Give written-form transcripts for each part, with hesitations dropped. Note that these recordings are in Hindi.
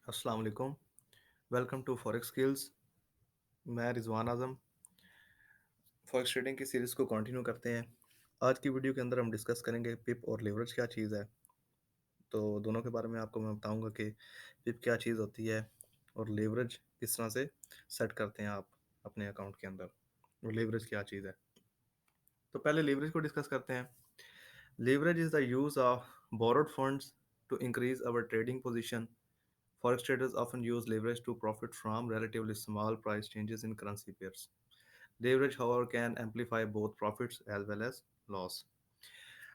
अस्सलाम वालेकुम। Welcome to forex skills. मैं रिजवान आज़म। फॉरेक्स ट्रेडिंग की सीरीज़ को कंटिन्यू करते हैं। आज की वीडियो के अंदर हम डिस्कस करेंगे पिप और लेवरेज क्या चीज़ है। तो दोनों के बारे में आपको मैं बताऊंगा कि पिप क्या चीज़ होती है और लेवरेज किस तरह से सेट करते हैं आप अपने अकाउंट के अंदर, और लेवरेज क्या चीज़ है। तो पहले लेवरेज को डिस्कस करते हैं। Leverage is the use of borrowed funds to increase our trading position. Forex traders often use leverage to profit from relatively small price changes in currency pairs. Leverage, however, can amplify both profits as well as loss.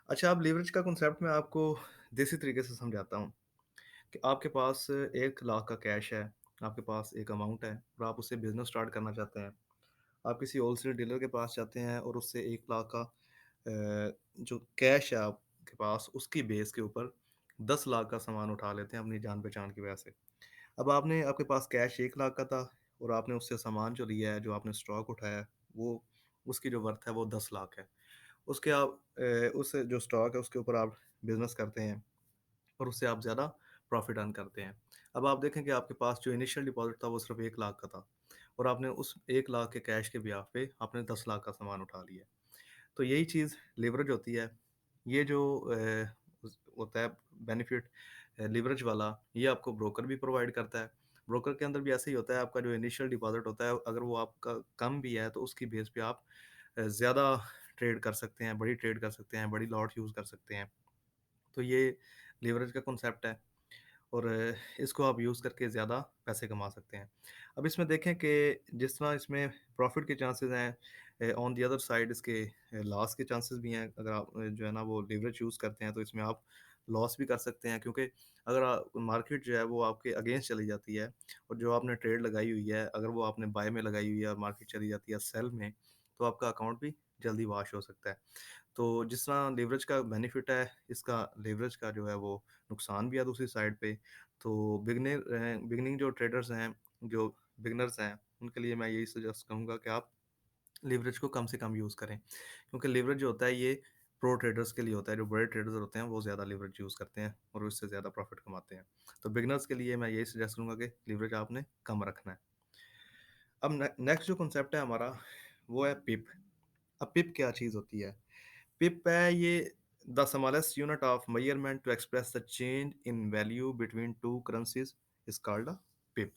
अच्छा, अब leverage का concept मैं आपको देसी तरीके से समझाता हूँ कि आपके पास 1 लाख का कैश है, आपके पास एक अमाउंट है और आप उससे बिजनेस स्टार्ट करना चाहते हैं। आप किसी होलसेल डीलर के पास जाते हैं और उससे 1 लाख का जो कैश है आपके पास, उसकी बेस के ऊपर 10 लाख का सामान उठा लेते हैं अपनी जान पहचान की वजह से। अब आपके पास कैश 1 लाख का था और आपने उससे सामान जो लिया है, जो आपने स्टॉक उठाया है, वो उसकी जो वर्थ है वो 10 लाख है। उसके आप उस जो स्टॉक है उसके ऊपर आप बिजनेस करते हैं और उससे आप ज़्यादा प्रॉफिट अर्न करते हैं। अब आप देखें कि आपके पास जो इनिशियल डिपॉजिट था वो सिर्फ 1 लाख का था और आपने उस 1 लाख के कैश के ब्याह पे आपने 10 लाख का सामान उठा लिया। तो यही चीज़ लिवरेज होती है। ये जो होता है बेनिफिट लिवरेज वाला, ये आपको ब्रोकर भी प्रोवाइड करता है। ब्रोकर के अंदर भी ऐसे ही होता है, आपका जो इनिशियल डिपॉजिट होता है अगर वो आपका कम भी है तो उसकी बेस पे आप ज़्यादा ट्रेड कर सकते हैं, बड़ी ट्रेड कर सकते हैं, बड़ी लॉट यूज़ कर सकते हैं। तो ये लिवरेज का कॉन्सेप्ट है और इसको आप यूज़ करके ज़्यादा पैसे कमा सकते हैं। अब इसमें देखें कि जिस तरह इसमें प्रॉफ़िट के चांसेस हैं, ऑन द अदर साइड इसके लॉस के चांसेस भी हैं। अगर आप जो है ना वो लिवरेज यूज़ करते हैं तो इसमें आप लॉस भी कर सकते हैं, क्योंकि अगर मार्केट जो है वो आपके अगेंस्ट चली जाती है और जो आपने ट्रेड लगाई हुई है, अगर वो आपने बाय में लगाई हुई है और मार्केट चली जाती है सेल में, तो आपका अकाउंट भी जल्दी वॉश हो सकता है। तो जिस तरह लेवरेज का बेनिफिट है, इसका लेवरेज का जो है वो नुकसान भी है दूसरी साइड पे। तो बिगनिंग जो ट्रेडर्स हैं, जो बिगनर्स हैं, उनके लिए मैं यही सजेस्ट करूँगा कि आप लेवरेज को कम से कम यूज़ करें, क्योंकि लेवरेज जो होता है ये प्रो ट्रेडर्स के लिए होता है। जो बड़े ट्रेडर्स होते हैं वो ज़्यादा लेवरेज यूज़ करते हैं और उससे ज़्यादा प्रॉफिट कमाते हैं। तो बिगनर्स के लिए मैं यही सजेस्ट करूँगा कि लेवरेज आपने कम रखना है। अब नेक्स्ट जो कॉन्सेप्ट है हमारा, वो है पिप। अब पिप क्या चीज़ होती है? पिप है ये the smallest unit of measurement to express the change in value between two currencies is called a pip.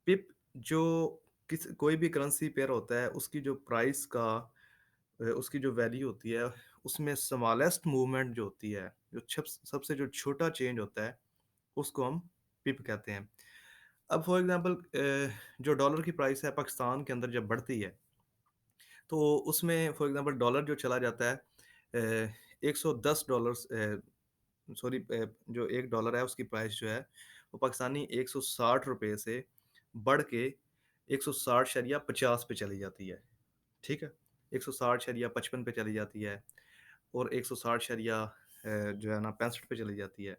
Pip जो किस कोई भी करेंसी पेयर होता है उसकी जो प्राइस का उसकी जो वैल्यू होती है, उसमें स्मॉलेस्ट मूवमेंट जो होती है, जो सबसे जो छोटा चेंज होता है, उसको हम पिप कहते हैं। अब फॉर एग्जांपल जो डॉलर की प्राइस है पाकिस्तान के अंदर जब बढ़ती है, तो उसमें फॉर एग्जांपल डॉलर जो चला जाता है $110, सॉरी, जो 1 डॉलर है उसकी प्राइस जो है वो पाकिस्तानी ₹160 से बढ़ के 160.50 पे चली जाती है, ठीक है? 160.55 पे चली जाती है और 160 जो है ना 65 पे चली जाती है।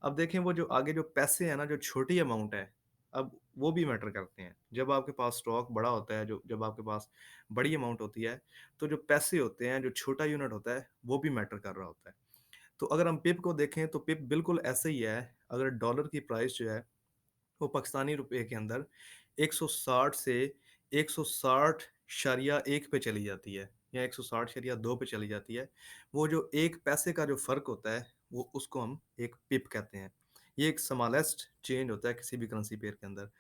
अब देखें वो जो आगे जो पैसे हैं ना, जो छोटी अमाउंट है, अब वो भी मैटर करते हैं। जब आपके पास स्टॉक बड़ा होता है, जो जब आपके पास बड़ी अमाउंट होती है, तो जो पैसे होते हैं, जो छोटा यूनिट होता है, वो भी मैटर कर रहा होता है। तो अगर हम पिप को देखें तो पिप बिल्कुल ऐसे ही है। अगर डॉलर की प्राइस जो है वो पाकिस्तानी रुपए के अंदर 160 से 160.1 पे चली जाती है या 160.2 पे चली जाती है, वो जो 1 पैसे का जो फ़र्क होता है, वो उसको हम एक पिप कहते हैं। ये एक स्मॉलेस्ट चेंज होता है किसी भी करेंसी पेयर के अंदर।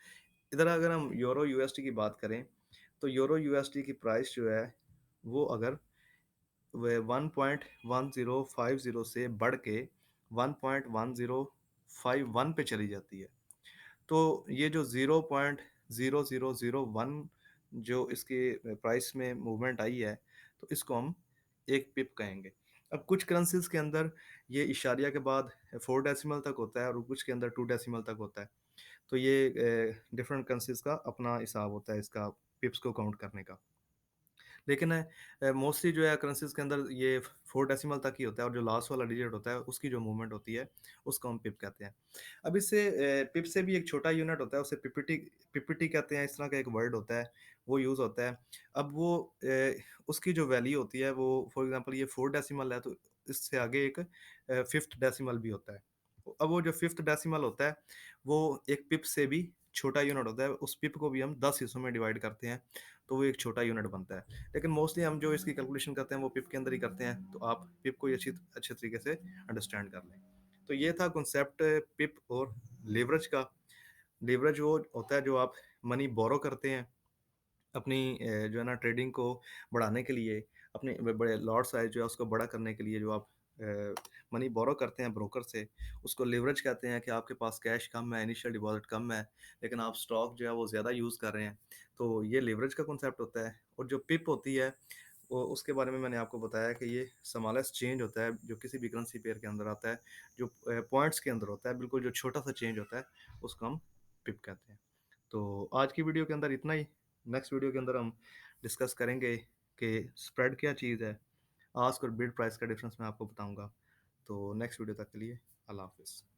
इधर अगर हम यूरो यूएसडी की बात करें, तो यूरो यूएसडी की प्राइस जो है, वो अगर वे 1.1050 से बढ़ के 1.1051 पे चली जाती है, तो ये जो 0.0001 जो इसके प्राइस में मूवमेंट आई है, तो इसको हम एक पिप कहेंगे। अब कुछ करेंसीज़ के अंदर ये इशारिया के बाद 4 डेसिमल तक होता है और कुछ के अंदर 2 डेसिमल तक होता है। तो ये डिफरेंट करेंसीज़ का अपना हिसाब होता है इसका पिप्स को काउंट करने का। लेकिन मोस्टली जो है करेंसीज़ के अंदर ये 4 डेसिमल तक ही होता है और जो लास्ट वाला डिजिट होता है उसकी जो मूवमेंट होती है, उसको हम पिप कहते हैं। अब इससे पिप से भी एक छोटा यूनिट होता है, उसे पीपीटी पीपीटी कहते हैं, इस तरह का एक वर्ड होता है, वो यूज़ होता है। अब वो उसकी जो वैल्यू होती है वो फॉर एग्ज़ाम्पल ये 4 डेसिमल है, तो इससे आगे एक 5th डेसिमल भी होता है। अब वो जो फिफ्थ डेसिमल होता है, वो एक पिप से भी छोटा यूनिट होता है। उस पिप को भी हम 10 हिस्सों में डिवाइड करते हैं, तो वो एक छोटा यूनिट बनता है। लेकिन मोस्टली हम जो इसकी कैलकुलेशन करते हैं, वो पिप के अंदर ही करते हैं, तो आप पिप को ही अच्छे तरीके से अंडरस्टैंड कर लें। तो ये था कॉन्सेप्ट पिप और लेवरेज का। लेवरेज वो होता है जो आप मनी बोरो करते हैं अपनी जो है ना ट्रेडिंग को बढ़ाने के लिए, अपने बड़े लॉट साइज़ जो है उसको बड़ा करने के लिए जो आप मनी बोरो करते हैं ब्रोकर से, उसको लिवरेज कहते हैं कि आपके पास कैश कम है, इनिशियल डिपॉज़िट कम है, लेकिन आप स्टॉक जो है वो ज़्यादा यूज़ कर रहे हैं। तो ये लिवरेज का कॉन्सेप्ट होता है। और जो पिप होती है, वो उसके बारे में मैंने आपको बताया कि ये स्मॉलेस्ट चेंज होता है जो किसी भी करेंसी पेयर के अंदर आता है, जो पॉइंट्स के अंदर होता है, बिल्कुल जो छोटा-सा चेंज होता है, उसको हम पिप कहते हैं। तो आज की वीडियो के अंदर इतना ही। नेक्स्ट वीडियो के अंदर हम डिस्कस करेंगे कि स्प्रेड क्या चीज़ है। आस्क और बिड प्राइस का डिफरेंस मैं आपको बताऊंगा। तो नेक्स्ट वीडियो तक के लिए अल्लाह हाफिज़।